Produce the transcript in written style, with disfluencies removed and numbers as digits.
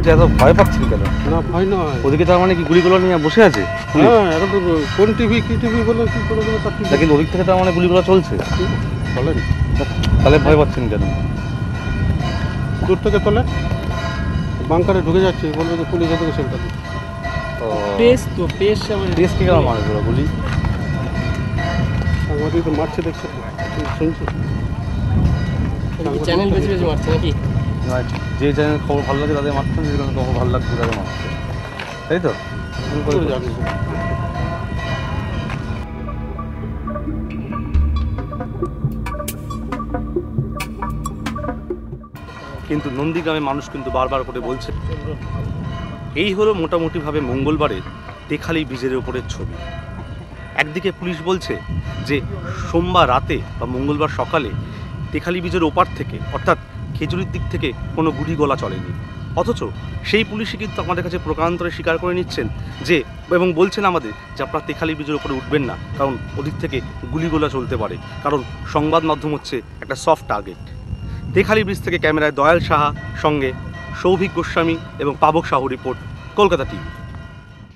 বলছি এত ভয় পাচ্ছেন কেন? না ভয় নয়, ওদিকে তার মানে কি গুলিগুলো নিয়ে বসে আছে? হ্যাঁ এটা তো কোন টিভি কি টিভি বলে কি করে দেবে তার টিভি, কিন্তু ওদিক থেকে তার মানে গুলিগুলো চলছে। বলেন তাহলে ভয় পাচ্ছেন কেন? দূর থেকে তোলে বাংকারে ঢুকে যাচ্ছে, বলবে যে পুলিশ ওদেরকে সেন্টার পেস তো পেস দেশ কি কেন মারে গুলি? সাংবাদিক তো মারছে, দেখছে শুনছে চ্যানেল বেশি বেশি মারছে নাকি? যে চ্যানেল খবর ভালো লাগে তাদের মারছেন, যে খবর ভালো লাগছে তাদের মারছে, তাই তো? জানিস কিন্তু নন্দীগ্রামে মানুষ কিন্তু বারবার করে বলছে, এই হলো মোটামুটিভাবে মঙ্গলবারের তেখালি ব্রিজের ওপরের ছবি। একদিকে পুলিশ বলছে যে সোমবার রাতে বা মঙ্গলবার সকালে তেখালি ব্রিজের ওপার থেকে অর্থাৎ খেজুরির দিক থেকে কোনো গুলিগোলা চলেনি, অথচ সেই পুলিশই কিন্তু আমাদের কাছে প্রকারান্তরে স্বীকার করে নিচ্ছেন যে এবং বলছেন আমাদের যে আপনারা তেখালি ব্রিজের ওপরে উঠবেন না, কারণ ওদিক থেকে গুলিগোলা চলতে পারে, কারণ সংবাদ মাধ্যম হচ্ছে একটা সফট টার্গেট। তেখালি ব্রিজ থেকে ক্যামেরায় দয়াল সাহা সঙ্গে সৌভিক গোস্বামী এবং পাবক সাহু রিপোর্ট, কলকাতা টিভি।